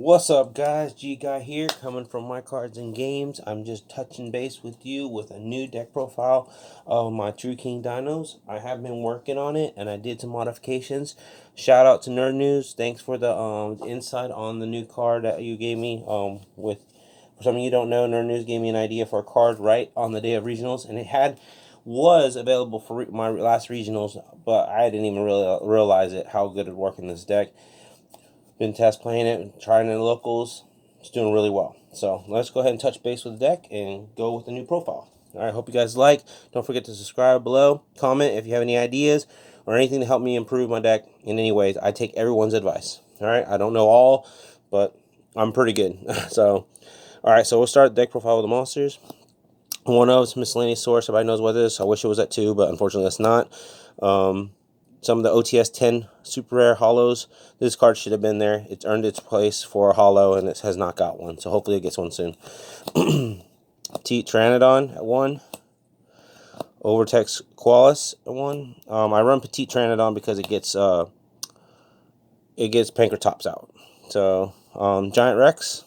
What's up, guys? G Guy here, coming from My Cards and Games. I'm just touching base with you with a new deck profile of my True King dinos. I have been working on it, and I did some modifications. Shout out to Nerd News. Thanks for the insight on the new card that you gave me. With for some of you don't know, Nerd News gave me an idea for a card right on the day of regionals, and it was available for my last regionals, but I didn't even really realize it how good it would work in this deck. Been test playing it, trying it in locals. It's doing really well. So let's go ahead and touch base with the deck and go with the new profile. All right, hope you guys like. Don't forget to subscribe below. Comment if you have any ideas or anything to help me improve my deck in any ways. I take everyone's advice. All right, I don't know all, but I'm pretty good. So, all right, so we'll start the deck profile with the monsters. One of it's miscellaneous source. Everybody knows what it is. I wish it was at 2, but unfortunately it's not. Some of the OTS 10 super rare hollows. This card should have been there. It's earned its place for a hollow, and it has not got one. So hopefully it gets one soon. Pteranodon at 1. Overtex Qualis at 1. I run Petite Pteranodon because it gets Pankratops out. So Giant Rex,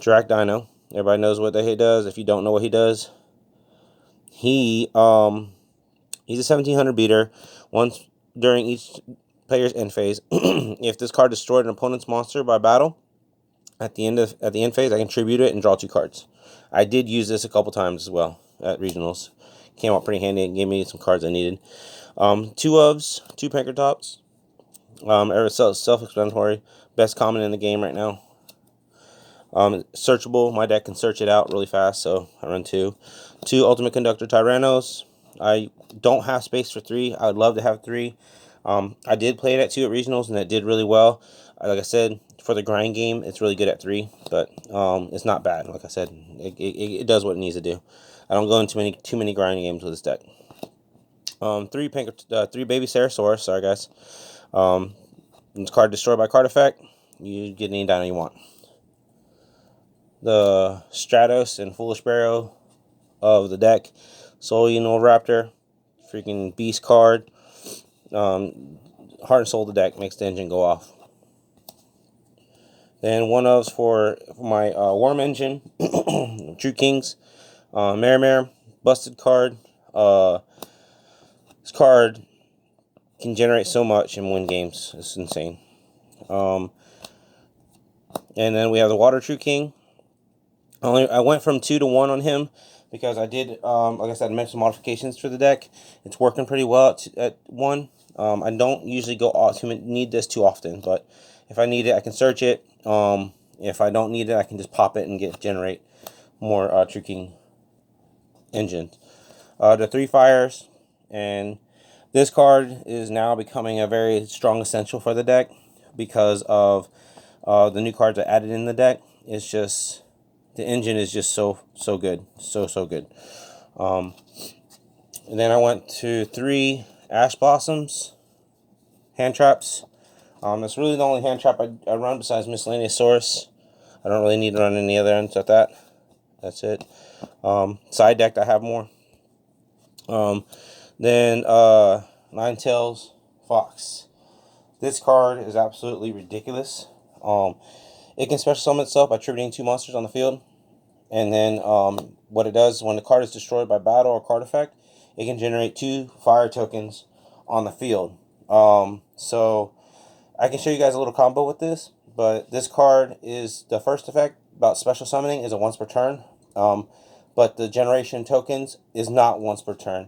Drac Dino. Everybody knows what he does. If you don't know what he does, he's a 1700 beater. Once during each player's end phase, if this card destroyed an opponent's monster by battle, at the end phase, I can tribute it and draw 2 cards. I did use this a couple times as well at regionals. Came out pretty handy and gave me some cards I needed. 2 ofs, 2 Pankratops. Self-explanatory. Best common in the game right now. Searchable. My deck can search it out really fast, so I run 2. 2 Ultimate Conductor Tyrannos. I don't have space for 3. I would love to have 3. I did play it at 2 at regionals, and it did really well. Like I said, for the grind game, it's really good at 3, but it's not bad. Like I said, it does what it needs to do. I don't go into too many grind games with this deck. 3 Baby Sarasaurus. Sorry, guys. This card destroyed by card effect. You get any dino you want. The Stratos and Foolish Barrow of the deck. Soulino Raptor, freaking beast card. Heart and Soul of the deck makes the engine go off. Then one of's for my Worm Engine, True Kings, Marimar, busted card. This card can generate so much and win games. It's insane. And then we have the Water True King. I went from 2 to 1 on him because I did, like I said, make some modifications for the deck. It's working pretty well at 1. I don't usually need this too often, but if I need it, I can search it. If I don't need it, I can just pop it and generate more True King engines. The 3 fires, and this card is now becoming a very strong essential for the deck because of the new cards I added in the deck. It's just the engine is just so good, so good. And then I went to 3 Ash Blossoms hand traps. That's really the only hand trap I run besides miscellaneous source. I don't really need to run any other ends at that. That's it. Side deck I have more. Then Ninetails Fox. This card is absolutely ridiculous. It can special summon itself by tributing 2 monsters on the field. And then what it does, when the card is destroyed by battle or card effect, it can generate 2 fire tokens on the field. So I can show you guys a little combo with this. But this card is the first effect about special summoning is a once per turn. But the generation tokens is not once per turn.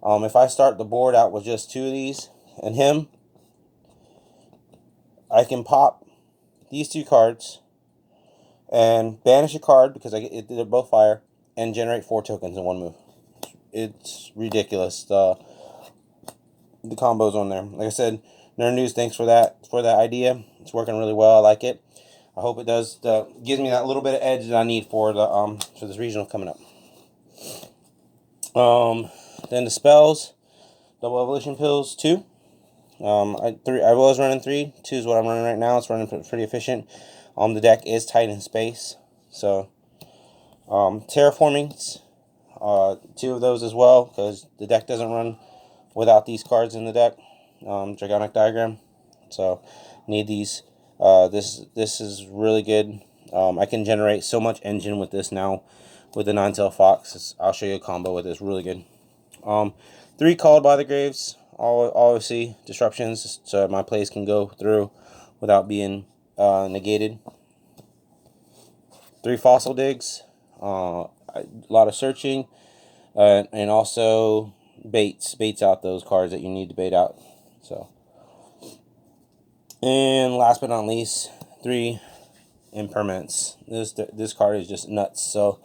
If I start the board out with just 2 of these and him, I can pop these 2 cards and banish a card because they're both fire and generate 4 tokens in 1 move. It's ridiculous. The combos on there. Like I said, Nerd News, thanks for that idea. It's working really well. I like it. I hope it does. Gives me that little bit of edge that I need for this regional coming up. Then the spells, double evolution pills 2. I was running 3. 2 is what I'm running right now. It's running pretty efficient. The deck is tight in space, so terraformings, 2 of those as well because the deck doesn't run without these cards in the deck. Dragonic Diagram, so need these This is really good. I can generate so much engine with this now, with the Nine-Tailed Fox. I'll show you a combo with this, really good. 3 Called by the Graves, obviously disruptions, so my plays can go through without being negated. 3 Fossil Digs, a lot of searching, and also baits out those cards that you need to bait out. So, and last but not least, 3 Impermanents. This card is just nuts. So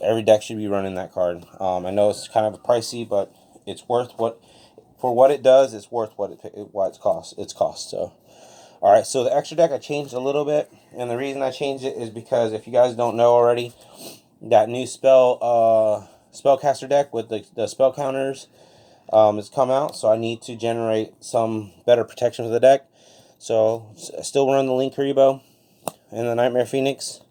every deck should be running that card. I know it's kind of pricey, but it's worth what it does. It's worth what it costs. So, all right. So the extra deck I changed a little bit, and the reason I changed it is because if you guys don't know already, that new spellcaster deck with the spell counters has come out. So I need to generate some better protection for the deck. So I still run the Link Karibo and the Nightmare Phoenix,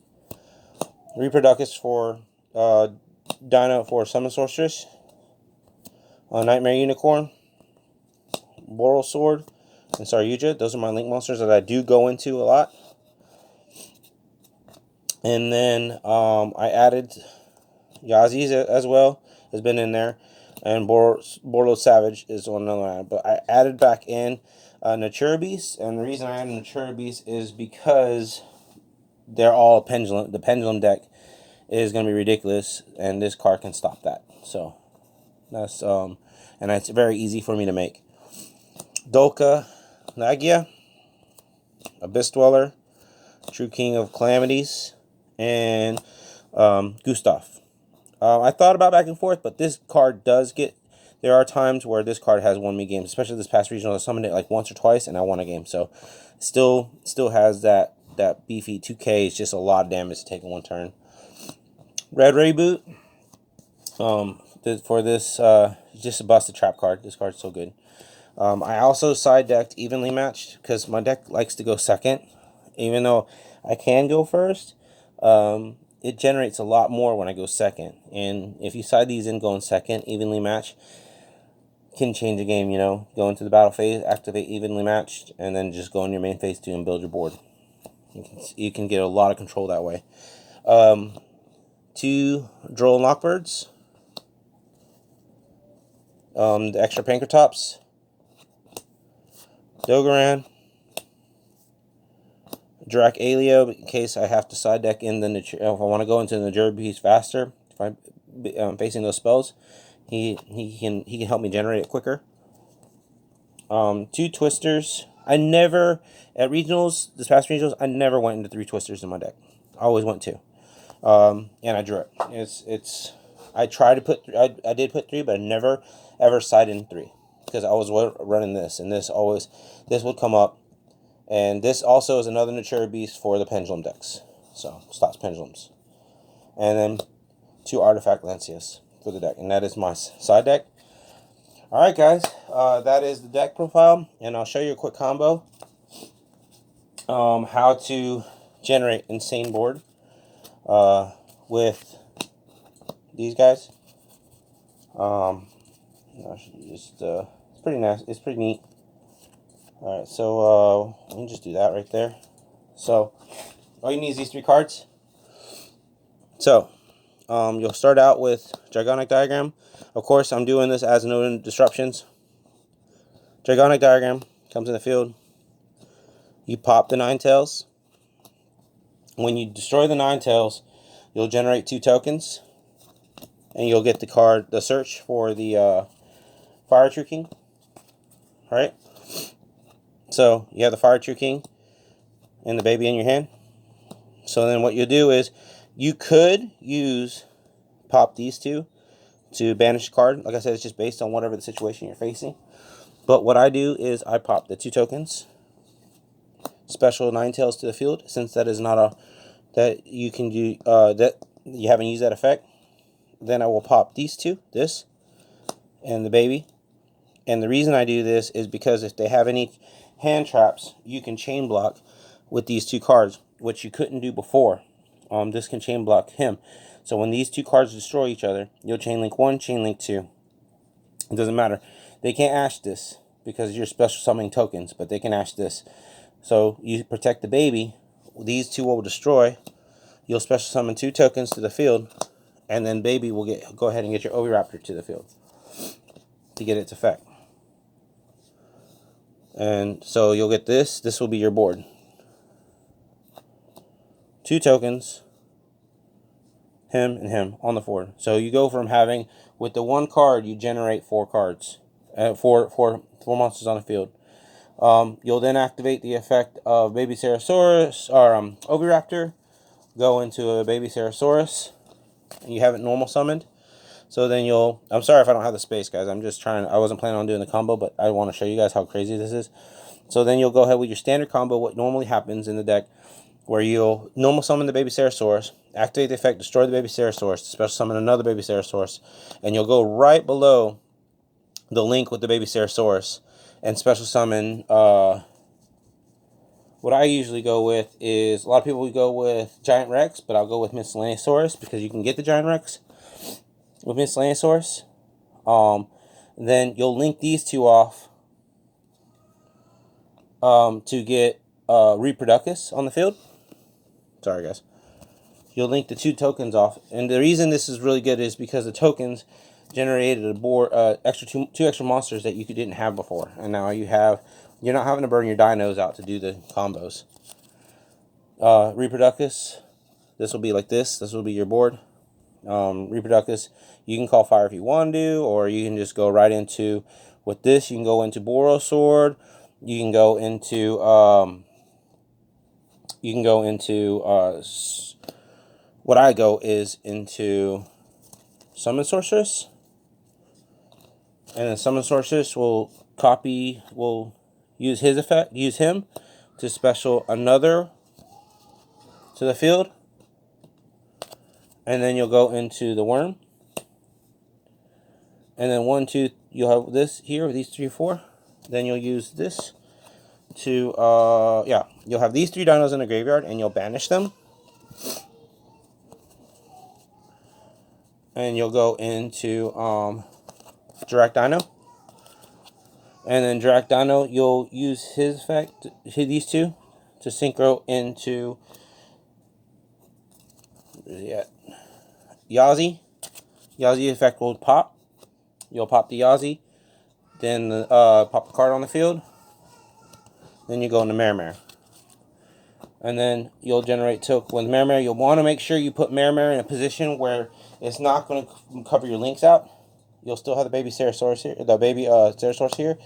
Reproducus for Dino for Summon Sorceress, Nightmare Unicorn, Boral Sword, and Yugioh. Those are my Link monsters that I do go into a lot. And then I added Yazi's as well, has been in there, and Borlo Savage is on another one. But I added back in Naturabes, and the reason I added Naturabes is because they're all pendulum. The pendulum deck is going to be ridiculous, and this card can stop that. So that's and it's very easy for me to make. Dolka Nagia, Abyss Dweller, True King of Calamities, and Gustav. I thought about back and forth, but this card does get. There are times where this card has won me games, especially this past regional. I summoned it like once or twice, and I won a game. So, still has that beefy 2K. It's just a lot of damage to take in one turn. Red Reboot. For this, just a busted trap card. This card's so good. I also side decked Evenly Matched because my deck likes to go second, even though I can go first. It generates a lot more when I go second, and if you side these in going second, Evenly Matched can change the game. You know, go into the battle phase, activate Evenly Matched, and then just go in your main phase 2 and build your board. You can get a lot of control that way. 2 Droll and Lockbirds. The extra Pankratops, Dogoran, Drac Alio, in case I have to side deck in if I want to go into the Naturabes faster, if I'm facing those spells, he can help me generate it quicker. 2 Twisters. I never at regionals, this past regionals, I never went into 3 Twisters in my deck. I always went 2, and I drew it. I tried to put I did put 3, but I never ever sided in 3 because I was running this, and this would come up. And this also is another Naturabes for the pendulum decks. So, stops pendulums. And then 2 Artifact Lancius for the deck. And that is my side deck. Alright, guys. That is the deck profile. And I'll show you a quick combo. How to generate insane board with these guys. It's pretty nice. It's pretty neat. Alright, so let me just do that right there. So, all you need is these 3 cards. So, you'll start out with Dragonic Diagram. Of course, I'm doing this as no disruptions. Dragonic Diagram comes in the field. You pop the 9 tails. When you destroy the 9 tails, you'll generate 2 tokens. And you'll get the search for the Fire True King. Alright? So, you have the Fire True King and the baby in your hand. So then what you'll do is, you could pop these 2 to banish the card. Like I said, it's just based on whatever the situation you're facing. But what I do is, I pop the 2 tokens, special 9 tails to the field, since that is not that you can do, that you haven't used that effect. Then I will pop these 2, this, and the baby. And the reason I do this is because if they have any hand traps, you can chain block with these 2 cards, which you couldn't do before. This can chain block him. So when these 2 cards destroy each other, you'll chain link 1, chain link 2. It doesn't matter. They can't ash this because you're special summoning tokens, but they can ash this. So you protect the baby. These two will destroy. You'll special summon 2 tokens to the field, and then baby will go ahead and get your Oviraptor to the field to get its effect. And so you'll get this. This will be your board. 2 tokens, him and him on the board. So you go from having, with the 1 card, you generate 4 cards, four monsters on the field. You'll then activate the effect of Baby Ceresaurus, or Oviraptor, go into a Baby Ceresaurus, and you have it normal summoned. So then I'm sorry if I don't have the space, guys. I'm just trying, I wasn't planning on doing the combo, but I want to show you guys how crazy this is. So then you'll go ahead with your standard combo, what normally happens in the deck, where you'll normal summon the Baby Ceresaurus, activate the effect, destroy the Baby Ceresaurus, special summon another Baby Ceresaurus, and you'll go right below the link with the Baby Ceresaurus and special summon. What I usually go with is, a lot of people would go with Giant Rex, but I'll go with Miscellaneousaurus because you can get the Giant Rex with Miscellaneousaurus. Then you'll link these 2 off to get Reproductus on the field. Sorry, guys. You'll link the 2 tokens off, and the reason this is really good is because the tokens generated a board, two extra monsters that you didn't have before, and now you're not having to burn your dinos out to do the combos. Reproductus, this will be like this. This will be your board. Reproductus, you can call fire if you want to, or you can just go right into, with this, you can go into Boros Sword. You can go into, what I go is into Summon Sorceress. And then Summon Sorceress will use his effect, use him to special another to the field. And then you'll go into the worm. And then 1, 2, you'll have this here, these 3, 4. Then you'll use this to, you'll have these 3 dinos in the graveyard, and you'll banish them. And you'll go into Direct Dino. And then Direct Dino, you'll use his effect, these 2, to synchro into Yazi. Yazi effect will pop. You'll pop the Yazi. Then pop the card on the field. Then you go into Mermare. And then you'll generate token with Mermare. You'll want to make sure you put Mermare in a position where it's not going to cover your links out. You'll still have the Baby Ceresaurus here, Ceresaurus here.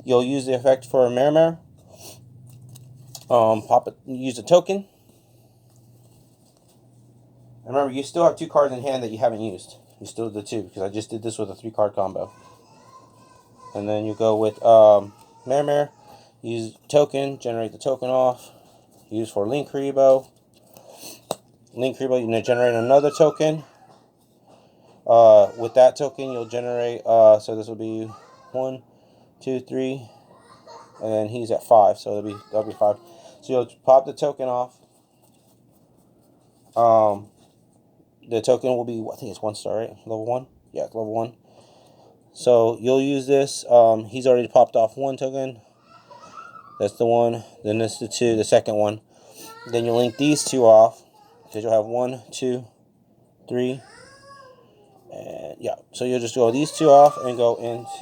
You'll use the effect for Mermare. Pop it, use a token. And remember, you still have 2 cards in hand that you haven't used. You still have the 2, because I just did this with a 3-card combo. And then you go with Mermare. Use token, generate the token off. Use for Linkuriboh. Linkuriboh, you're going to generate another token. With that token, you'll generate, so this will be 1, 2, 3, and then he's at 5, so that'll be 5. So you'll pop the token off. The token will be, I think it's 1 star, right? Level 1? Yeah, level 1. So you'll use this. He's already popped off 1 token. That's the 1. Then this is the 2, the second one. Then you'll link these 2 off, because you'll have 1, 2, 3. And yeah, so you'll just go these 2 off and go into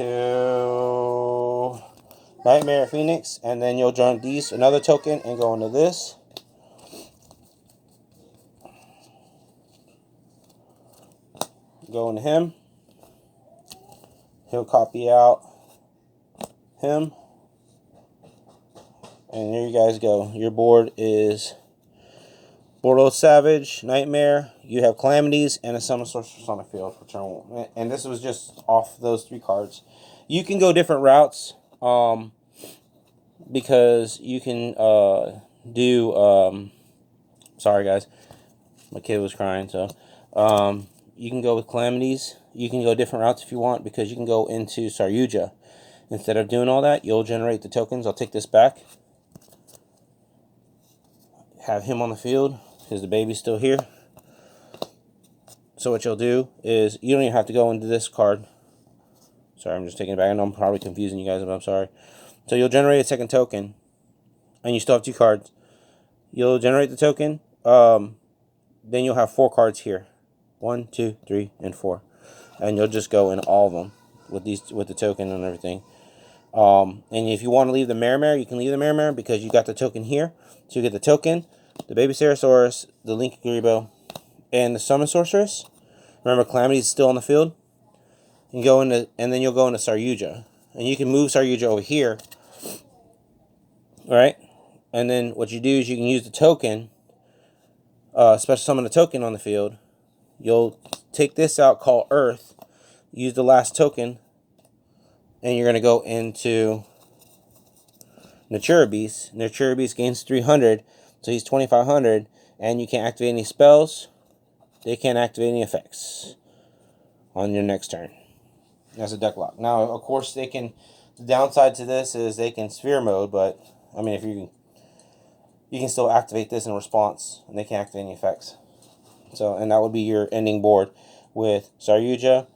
Nightmare Phoenix, and then you'll join these, another token, and go into this. Go into him. He'll copy out him. And there you guys go. Your board is Bordeaux Savage, Nightmare. You have Calamities and a Summon Sorceress on the field for turn 1. And this was just off those 3 cards. You can go different routes, because you can do. Sorry guys, my kid was crying. So you can go with Calamities. You can go different routes if you want, because you can go into Yugioh. Instead of doing all that, you'll generate the tokens. I'll take this back. Have him on the field, because the baby's still here. So what you'll do is, you don't even have to go into this card. Sorry, I'm just taking it back. I know I'm probably confusing you guys, but I'm sorry. So you'll generate a second token. and you still have 2 cards, you'll generate the token. Then you'll have 4 cards here. 1, 2, 3, and 4. And you'll just go in all of them with the token and everything. And if you want to leave the Marimar, you can leave the Marimar because you got the token here. So you get the token, the Baby Ceratosaurus, the Link Grebo, and the Summon Sorceress. Remember, Calamity's still on the field. And then you'll go into Saryuja. And you can move Saryuja over here. Alright? And then what you do is you can use the token, special summon a token on the field. You'll take this out, call Earth, use the last token, and you're going to go into Natura Beast. Natura Beast gains 300, so he's 2500, and you can't activate any spells. They can't activate any effects on your next turn. That's a deck lock. Now, of course, the downside to this is they can sphere mode, but, I mean, if you can still activate this in response, and they can't activate any effects. So, and that would be your ending board with Saryuja,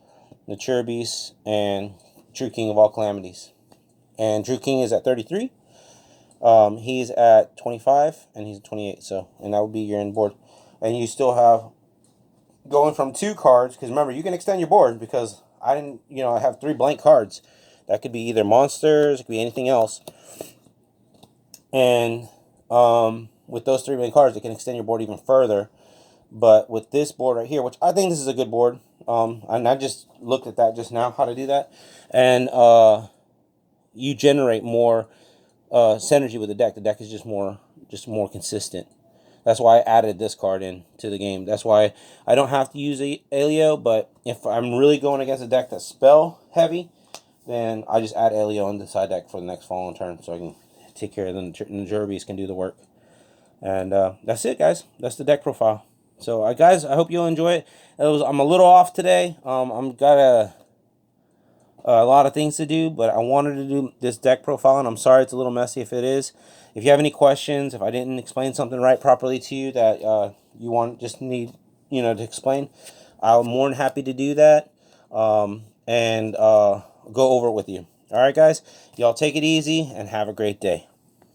Natura Beast, and True King of all calamities. And True King is at 33. He's at 25, and he's at 28. So, and that would be your end board. And you still have going from 2 cards, because remember, you can extend your board because I didn't, I have 3 blank cards. That could be either monsters, it could be anything else. And with those 3 blank cards, it can extend your board even further. But with this board right here, which I think this is a good board, and I just looked at that just now, how to do that, and you generate more synergy with the deck. The deck is just more consistent. That's why I added this card into the game. That's why I don't have to use Alio, but if I'm really going against a deck that's spell heavy, then I just add Alio in the side deck for the next following turn, so I can take care of the Natura Beast, can do the work. And that's it, guys. That's the deck profile. So, guys, I hope you'll enjoy it. I'm a little off today. I'm got a lot of things to do, but I wanted to do this deck profile, and I'm sorry it's a little messy if it is. If you have any questions, if I didn't explain something right properly to you that you need to explain, I'm more than happy to do that and go over it with you. All right, guys, y'all take it easy and have a great day.